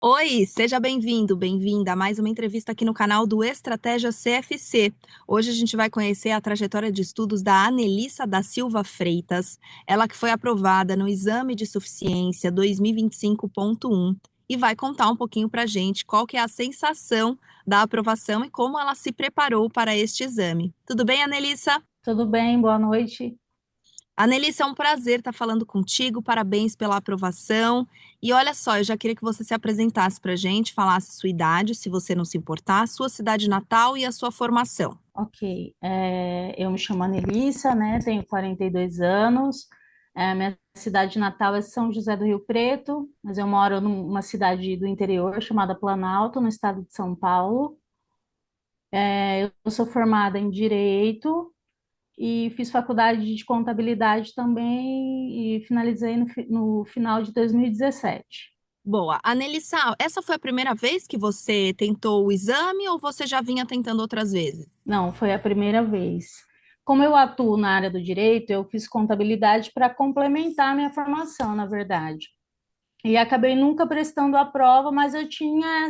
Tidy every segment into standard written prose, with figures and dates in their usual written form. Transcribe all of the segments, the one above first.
Oi, seja bem-vindo, bem-vinda a mais uma entrevista aqui no canal do Estratégia CFC. Hoje a gente vai conhecer a trajetória de estudos da Anelissa da Silva Freitas, ela que foi aprovada no Exame de Suficiência 2025.1 e vai contar um pouquinho para a gente qual que é a sensação da aprovação e como ela se preparou para este exame. Tudo bem, Anelissa? Tudo bem? Boa noite. Anelissa, é um prazer estar falando contigo, parabéns pela aprovação. E olha só, eu já queria que você se apresentasse para a gente, falasse sua idade, se você não se importar, sua cidade natal e a sua formação. Ok. Eu me chamo Anelissa, né? Tenho 42 anos. Minha cidade natal é São José do Rio Preto, mas eu moro numa cidade do interior chamada Planalto, no estado de São Paulo. Eu sou formada em Direito e fiz faculdade de Contabilidade também e finalizei no final de 2017. Boa. Anelissa, essa foi a primeira vez que você tentou o exame ou você já vinha tentando outras vezes? Não, foi a primeira vez. Como eu atuo na área do direito, eu fiz contabilidade para complementar a minha formação, na verdade. E acabei nunca prestando a prova, mas eu tinha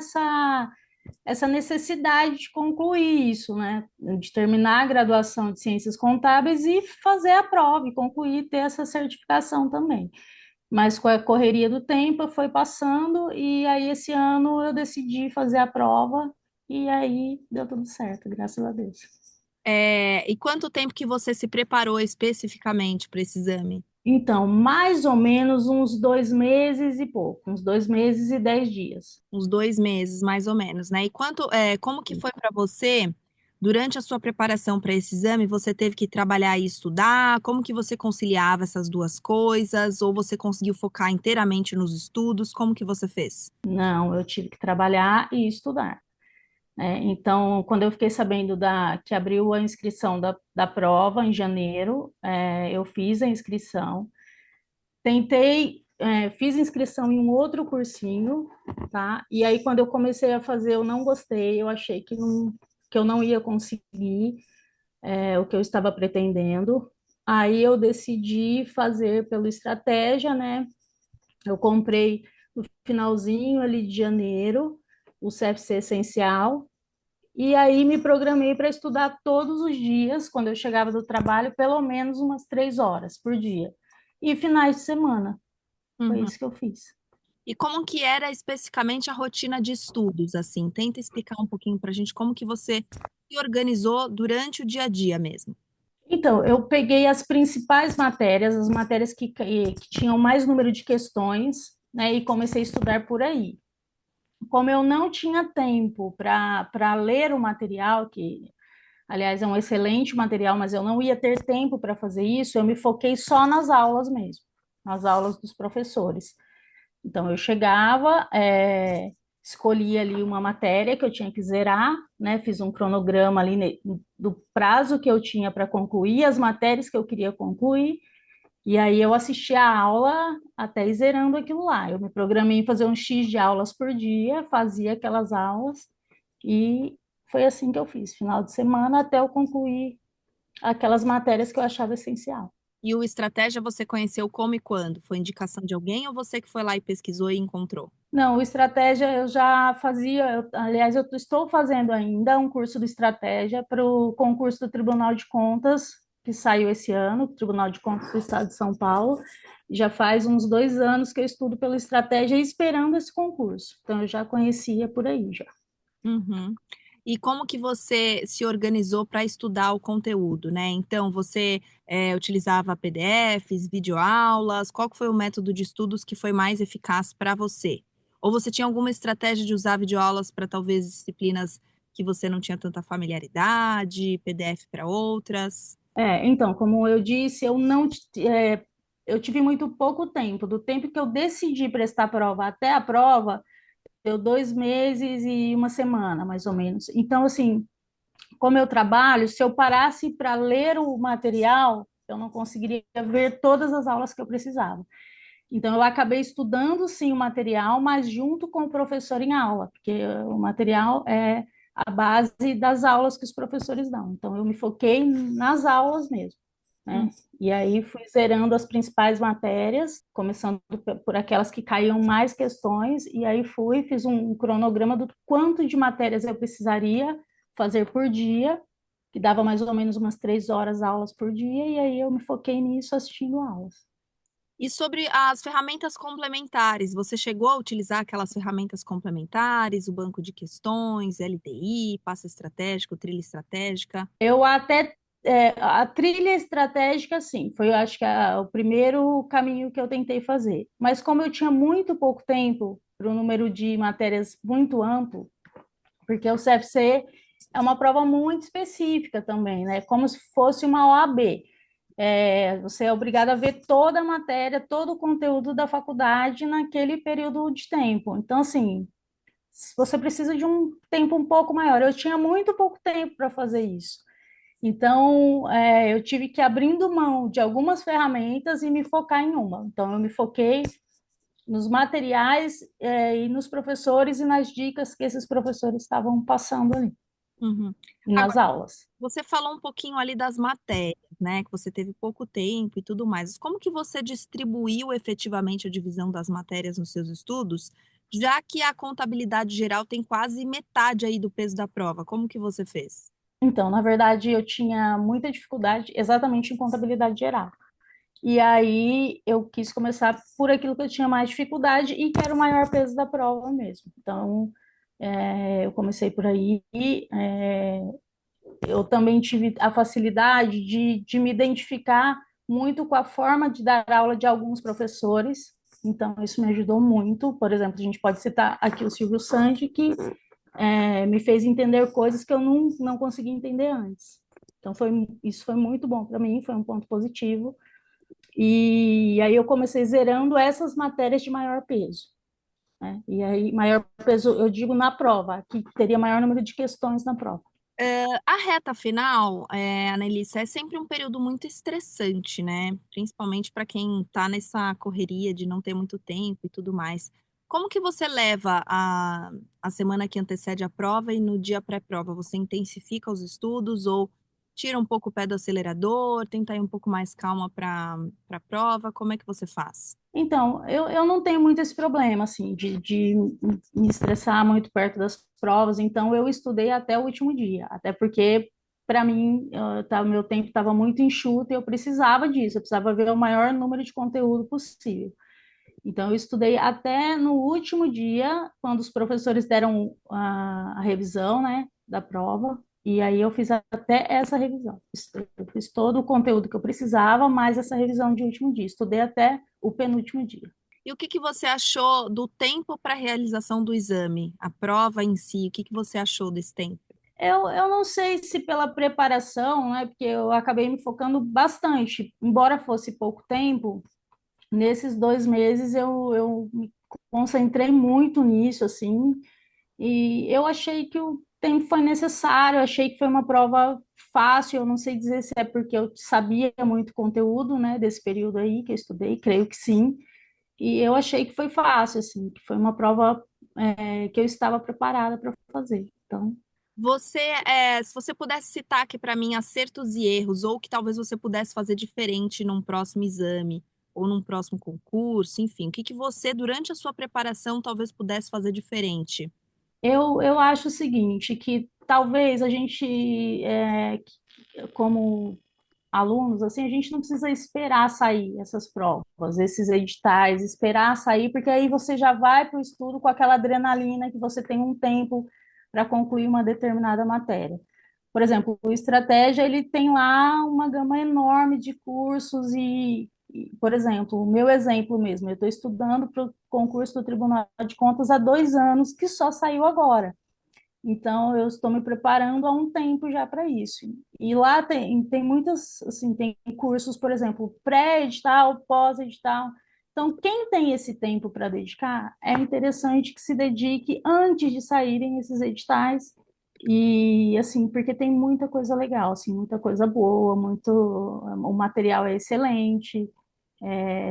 essa necessidade de concluir isso, né? De terminar a graduação de Ciências Contábeis e fazer a prova e concluir, ter essa certificação também. Mas com a correria do tempo, foi passando e aí esse ano eu decidi fazer a prova e aí deu tudo certo, graças a Deus. E quanto tempo que você se preparou especificamente para esse exame? Então, mais ou menos uns 2 meses e pouco, uns 2 meses e 10 dias. Uns 2 meses, mais ou menos, né? E como que foi para você, durante a sua preparação para esse exame, você teve que trabalhar e estudar? Como que você conciliava essas duas coisas? Ou você conseguiu focar inteiramente nos estudos? Como que você fez? Não, eu tive que trabalhar e estudar. Então, quando eu fiquei sabendo que abriu a inscrição da prova em janeiro, eu fiz a inscrição. Tentei, fiz inscrição em um outro cursinho, tá? E aí, quando eu comecei a fazer, eu não gostei, eu achei que eu não ia conseguir, o que eu estava pretendendo. Aí eu decidi fazer pelo estratégia, né? Eu comprei no finalzinho ali de janeiro o CFC Essencial e aí me programei para estudar todos os dias, quando eu chegava do trabalho, pelo menos umas 3 horas por dia. E finais de semana, foi Uhum. isso que eu fiz. E como que era especificamente a rotina de estudos, assim? Tenta explicar um pouquinho para a gente como que você se organizou durante o dia a dia mesmo. Então, eu peguei as principais matérias, as matérias que tinham mais número de questões, né, e comecei a estudar por aí. Como eu não tinha tempo para ler o material, que aliás, é um excelente material, mas eu não ia ter tempo para fazer isso, eu me foquei só nas aulas mesmo, nas aulas dos professores. Então, eu chegava, escolhia ali uma matéria que eu tinha que zerar, né? Fiz um cronograma ali do prazo que eu tinha para concluir, as matérias que eu queria concluir, e aí eu assistia a aula até ir zerando aquilo lá. Eu me programei em fazer um X de aulas por dia, fazia aquelas aulas, e foi assim que eu fiz, final de semana até eu concluir aquelas matérias que eu achava essencial. E o estratégia você conheceu como e quando? Foi indicação de alguém ou você que foi lá e pesquisou e encontrou? Não, o estratégia eu já fazia, aliás, eu estou fazendo ainda um curso de estratégia para o concurso do Tribunal de Contas, que saiu esse ano, Tribunal de Contas do Estado de São Paulo. Já faz uns 2 anos que eu estudo pela estratégia esperando esse concurso. Então, eu já conhecia por aí já. Uhum. E como que você se organizou para estudar o conteúdo, né? Então, você utilizava PDFs, videoaulas? Qual que foi o método de estudos que foi mais eficaz para você? Ou você tinha alguma estratégia de usar videoaulas para talvez disciplinas que você não tinha tanta familiaridade, PDF para outras? Então, como eu disse, eu tive muito pouco tempo. Do tempo que eu decidi prestar a prova até a prova, deu 2 meses e uma semana, mais ou menos. Então, assim, como eu trabalho, se eu parasse para ler o material, eu não conseguiria ver todas as aulas que eu precisava. Então, eu acabei estudando, sim, o material, mas junto com o professor em aula, porque o material é a base das aulas que os professores dão. Então, eu me foquei nas aulas mesmo. né? Hum. E aí fui zerando as principais matérias, começando por aquelas que caíam mais questões, e aí fiz um cronograma do quanto de matérias eu precisaria fazer por dia, que dava mais ou menos umas 3 horas aulas por dia, e aí eu me foquei nisso assistindo aulas. E sobre as ferramentas complementares, você chegou a utilizar aquelas ferramentas complementares, o banco de questões, LTI, passo estratégico, trilha estratégica? Eu até a trilha estratégica, sim, foi, eu acho que o primeiro caminho que eu tentei fazer. Mas como eu tinha muito pouco tempo para o número de matérias muito amplo, porque o CFC é uma prova muito específica também, né? Como se fosse uma OAB. Você é obrigado a ver toda a matéria, todo o conteúdo da faculdade naquele período de tempo. Então, assim, você precisa de um tempo um pouco maior. Eu tinha muito pouco tempo para fazer isso. Então, eu tive que ir abrindo mão de algumas ferramentas e me focar em uma. Então, eu me foquei nos materiais, e nos professores e nas dicas que esses professores estavam passando ali, Uhum. nas aulas. Você falou um pouquinho ali das matérias, né, que você teve pouco tempo e tudo mais. Como que você distribuiu efetivamente a divisão das matérias nos seus estudos, já que a contabilidade geral tem quase metade aí do peso da prova? Como que você fez? Então, na verdade, eu tinha muita dificuldade exatamente em contabilidade geral. E aí eu quis começar por aquilo que eu tinha mais dificuldade e que era o maior peso da prova mesmo. Então, eu comecei por aí. Eu também tive a facilidade de me identificar muito com a forma de dar aula de alguns professores. Então, isso me ajudou muito. Por exemplo, a gente pode citar aqui o Silvio Sanji, que me fez entender coisas que eu não conseguia entender antes. Então, isso foi muito bom para mim, foi um ponto positivo. E aí eu comecei zerando essas matérias de maior peso, né? E aí, maior peso, eu digo na prova, que teria maior número de questões na prova. A reta final, Anelissa, é sempre um período muito estressante, né? Principalmente para quem está nessa correria de não ter muito tempo e tudo mais. Como que você leva a semana que antecede a prova e no dia pré-prova? Você intensifica os estudos ou tira um pouco o pé do acelerador, tenta ir um pouco mais calma para a prova? Como é que você faz? Então, eu não tenho muito esse problema, assim, de me estressar muito perto das provas, então eu estudei até o último dia, até porque, para mim, meu tempo estava muito enxuto e eu precisava disso, eu precisava ver o maior número de conteúdo possível. Então, eu estudei até no último dia, quando os professores deram a revisão, né, da prova, e aí eu fiz até essa revisão. Eu fiz todo o conteúdo que eu precisava, mais essa revisão de último dia. Estudei até o penúltimo dia. E o que que você achou do tempo para a realização do exame? A prova em si, o que que você achou desse tempo? Eu não sei se pela preparação, né, porque eu acabei me focando bastante, embora fosse pouco tempo, nesses 2 meses eu me concentrei muito nisso, assim. E eu achei que o tempo foi necessário, achei que foi uma prova fácil, eu não sei dizer se é porque eu sabia muito conteúdo, né, desse período aí que eu estudei, creio que sim. E eu achei que foi fácil, assim, que foi uma prova, que eu estava preparada para fazer. Então, Você, se você pudesse citar aqui para mim acertos e erros, ou que talvez você pudesse fazer diferente num próximo exame, ou num próximo concurso, enfim, o que que você, durante a sua preparação, talvez pudesse fazer diferente? eu acho o seguinte, que talvez a gente, como alunos, assim, a gente não precisa esperar sair essas provas, esses editais, esperar sair, porque aí você já vai para o estudo com aquela adrenalina que você tem um tempo para concluir uma determinada matéria. Por exemplo, o Estratégia, ele tem lá uma gama enorme de cursos por exemplo, o meu exemplo mesmo, eu estou estudando para o concurso do Tribunal de Contas há 2 anos, que só saiu agora. Então, eu estou me preparando há um tempo já para isso. E lá tem muitas, assim, tem cursos, por exemplo, pré-edital, pós-edital. Então, quem tem esse tempo para dedicar, é interessante que se dedique antes de saírem esses editais. E, assim, porque tem muita coisa legal, assim, muita coisa boa, o material é excelente,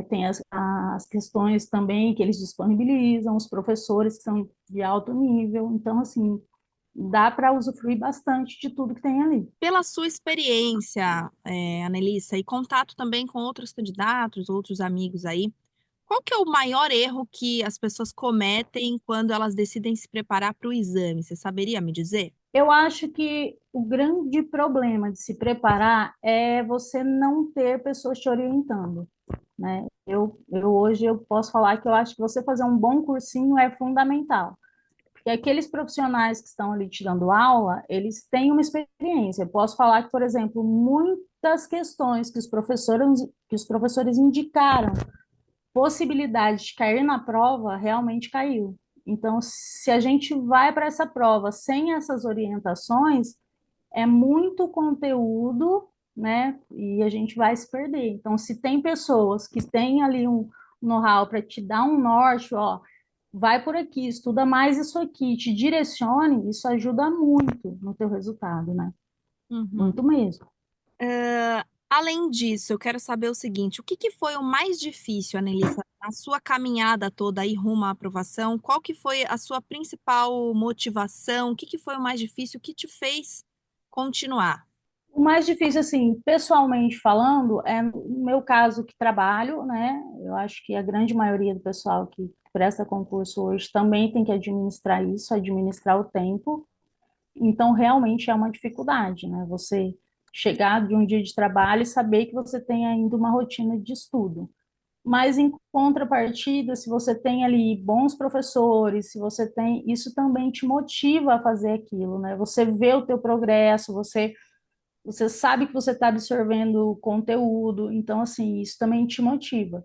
tem as questões também que eles disponibilizam, os professores que são de alto nível. Então, assim, dá para usufruir bastante de tudo que tem ali. Pela sua experiência, Anelissa, e contato também com outros candidatos, outros amigos aí, qual que é o maior erro que as pessoas cometem quando elas decidem se preparar para o exame? Você saberia me dizer? Eu acho que o grande problema de se preparar é você não ter pessoas te orientando, né? Hoje eu posso falar que eu acho que você fazer um bom cursinho é fundamental. Porque aqueles profissionais que estão ali te dando aula, eles têm uma experiência. Eu posso falar que, por exemplo, muitas questões que os professores indicaram possibilidade de cair na prova realmente caiu. Então, se a gente vai para essa prova sem essas orientações, é muito conteúdo, né? E a gente vai se perder. Então, se tem pessoas que têm ali um know-how para te dar um norte, ó, vai por aqui, estuda mais isso aqui, te direcione, isso ajuda muito no teu resultado, né? Uhum. Muito mesmo. Além disso, eu quero saber o seguinte: o que que foi o mais difícil, Anelissa, na sua caminhada toda aí rumo à aprovação? Qual que foi a sua principal motivação? O que que foi o mais difícil? O que te fez continuar? O mais difícil, assim, pessoalmente falando, é no meu caso que trabalho, né? Eu acho que a grande maioria do pessoal que presta concurso hoje também tem que administrar isso, administrar o tempo. Então, realmente é uma dificuldade, né? Você chegar de um dia de trabalho e saber que você tem ainda uma rotina de estudo. Mas em contrapartida, se você tem ali bons professores, se você tem, isso também te motiva a fazer aquilo, né? Você vê o teu progresso, você sabe que você está absorvendo conteúdo, então assim, isso também te motiva.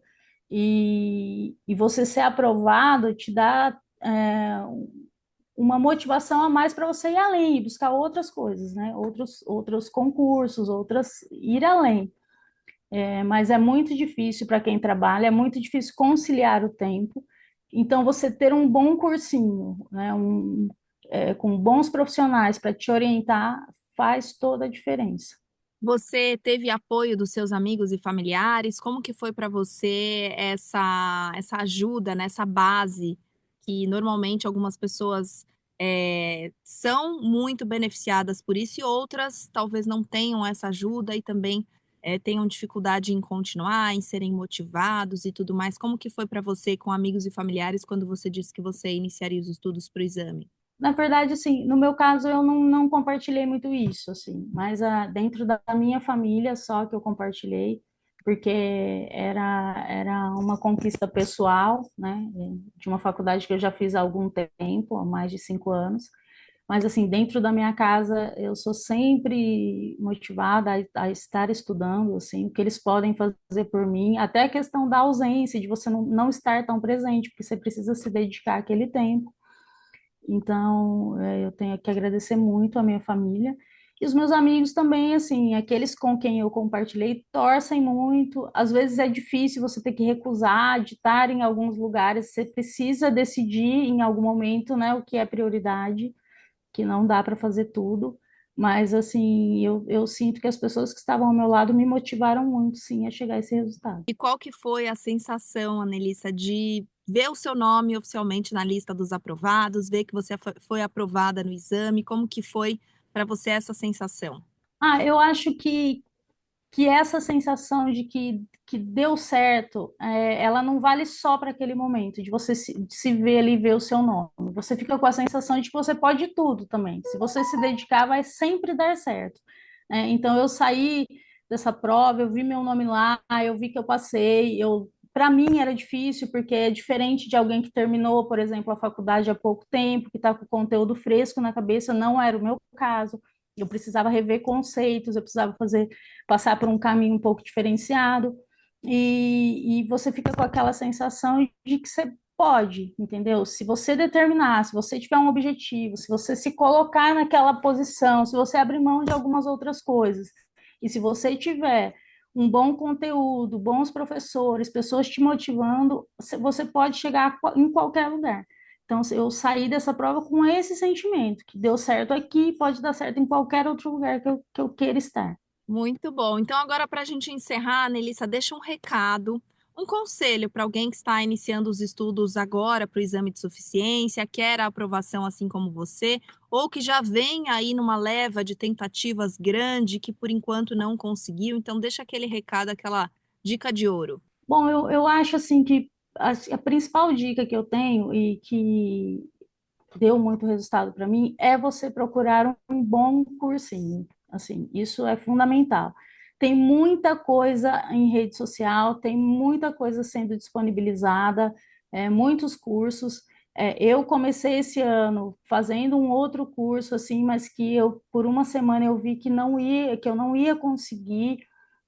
E você ser aprovado te dá uma motivação a mais para você ir além, buscar outras coisas, né? Outros concursos, ir além. Mas é muito difícil para quem trabalha, é muito difícil conciliar o tempo. Então, você ter um bom cursinho, né, com bons profissionais para te orientar, faz toda a diferença. Você teve apoio dos seus amigos e familiares? Como que foi para você essa ajuda, né, essa base que normalmente algumas pessoas são muito beneficiadas por isso e outras talvez não tenham essa ajuda e também tenham dificuldade em continuar, em serem motivados e tudo mais. Como que foi para você com amigos e familiares quando você disse que você iniciaria os estudos para o exame? Na verdade, assim, no meu caso, eu não compartilhei muito isso, assim, mas dentro da minha família só que eu compartilhei, porque era uma conquista pessoal, né, de uma faculdade que eu já fiz há algum tempo, há mais de 5 anos, mas, assim, dentro da minha casa, eu sou sempre motivada a estar estudando, assim, o que eles podem fazer por mim, até a questão da ausência, de você não estar tão presente, porque você precisa se dedicar àquele tempo. Então, eu tenho que agradecer muito a minha família. E os meus amigos também, assim, aqueles com quem eu compartilhei, torcem muito. Às vezes é difícil você ter que recusar de estar em alguns lugares, você precisa decidir em algum momento, né, o que é prioridade, que não dá para fazer tudo. Mas, assim, eu sinto que as pessoas que estavam ao meu lado me motivaram muito, sim, a chegar a esse resultado. E qual que foi a sensação, Anelissa, de ver o seu nome oficialmente na lista dos aprovados, ver que você foi aprovada no exame? Como que foi para você essa sensação? Eu acho que essa sensação que deu certo, ela não vale só para aquele momento, de você de se ver ali e ver o seu nome. Você fica com a sensação de que você pode tudo também. Se você se dedicar, vai sempre dar certo. Então, eu saí dessa prova, eu vi meu nome lá, eu vi que eu passei, para mim era difícil, porque é diferente de alguém que terminou, por exemplo, a faculdade há pouco tempo, que está com o conteúdo fresco na cabeça, não era o meu caso. Eu precisava rever conceitos, eu precisava passar por um caminho um pouco diferenciado, e você fica com aquela sensação de que você pode, entendeu? Se você determinar, se você tiver um objetivo, se você se colocar naquela posição, se você abrir mão de algumas outras coisas, e se você tiver um bom conteúdo, bons professores, pessoas te motivando, você pode chegar em qualquer lugar. Então, eu saí dessa prova com esse sentimento, que deu certo aqui, pode dar certo em qualquer outro lugar que eu queira estar. Muito bom. Então, agora, para a gente encerrar, Nelissa, deixa um recado, Um conselho para alguém que está iniciando os estudos agora para o exame de suficiência, quer a aprovação assim como você, ou que já vem aí numa leva de tentativas grande que por enquanto não conseguiu, então deixa aquele recado, aquela dica de ouro. Bom, eu acho assim que a principal dica que eu tenho e que deu muito resultado para mim é você procurar um bom cursinho. Assim, isso é fundamental. Tem muita coisa em rede social, tem muita coisa sendo disponibilizada, muitos cursos. Eu comecei esse ano fazendo um outro curso assim, mas que eu por uma semana eu vi que eu não ia conseguir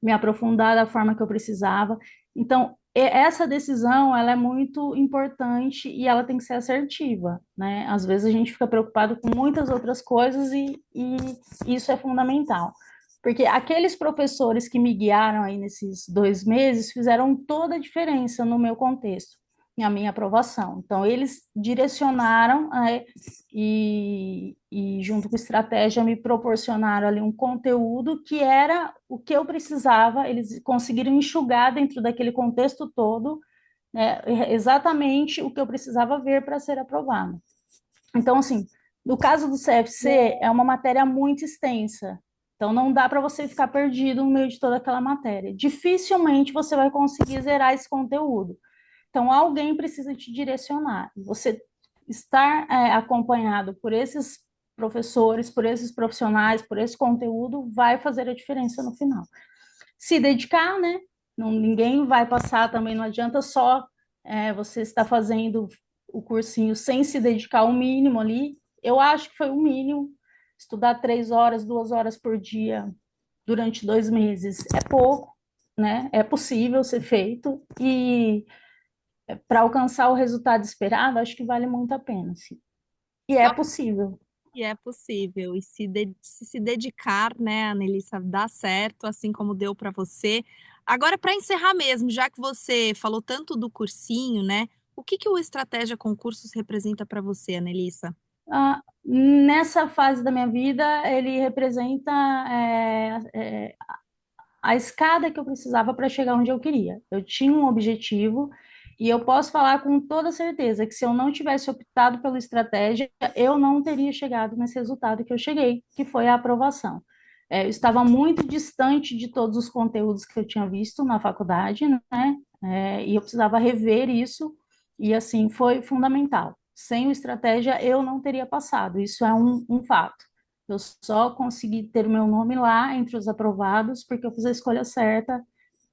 me aprofundar da forma que eu precisava. Então, essa decisão ela é muito importante e ela tem que ser assertiva, né? Às vezes a gente fica preocupado com muitas outras coisas e isso é fundamental. Porque aqueles professores que me guiaram aí nesses 2 meses fizeram toda a diferença no meu contexto, na minha aprovação. Então, eles direcionaram e, junto com estratégia, me proporcionaram ali um conteúdo que era o que eu precisava, eles conseguiram enxugar dentro daquele contexto todo, né, exatamente o que eu precisava ver para ser aprovado. Então, assim, no caso do CFC, é uma matéria muito extensa, então não dá para você ficar perdido no meio de toda aquela matéria. Dificilmente você vai conseguir zerar esse conteúdo. Então, alguém precisa te direcionar. Você estar acompanhado por esses professores, por esses profissionais, por esse conteúdo, vai fazer a diferença no final. Se dedicar, né? Não, ninguém vai passar também, não adianta só você estar fazendo o cursinho sem se dedicar o mínimo ali. Eu acho que foi o mínimo. Estudar 3 horas, 2 horas por dia durante 2 meses é pouco, né? É possível ser feito e para alcançar o resultado esperado, acho que vale muito a pena. Sim. E é possível. E é possível, e se dedicar, né, Anelissa, dá certo, assim como deu para você. Agora, para encerrar mesmo, já que você falou tanto do cursinho, né, o que que o Estratégia Concursos representa para você, Anelissa? Nessa fase da minha vida, ele representa a escada que eu precisava para chegar onde eu queria. Eu tinha um objetivo e eu posso falar com toda certeza que se eu não tivesse optado pela estratégia, eu não teria chegado nesse resultado que eu cheguei, que foi a aprovação. Eu estava muito distante de todos os conteúdos que eu tinha visto na faculdade, né? E eu precisava rever isso e assim foi fundamental. Sem o estratégia, eu não teria passado. Isso é um fato. Eu só consegui ter o meu nome lá entre os aprovados porque eu fiz a escolha certa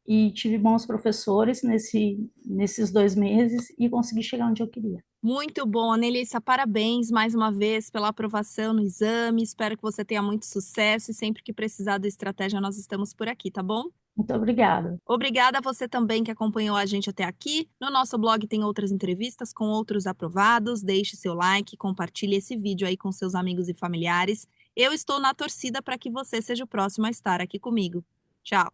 e tive bons professores nesses 2 meses e consegui chegar onde eu queria. Muito bom, Anelissa, parabéns mais uma vez pela aprovação no exame. Espero que você tenha muito sucesso e sempre que precisar do Estratégia, nós estamos por aqui, tá bom? Muito obrigada. Obrigada a você também que acompanhou a gente até aqui. No nosso blog tem outras entrevistas com outros aprovados. Deixe seu like, compartilhe esse vídeo aí com seus amigos e familiares. Eu estou na torcida para que você seja o próximo a estar aqui comigo. Tchau!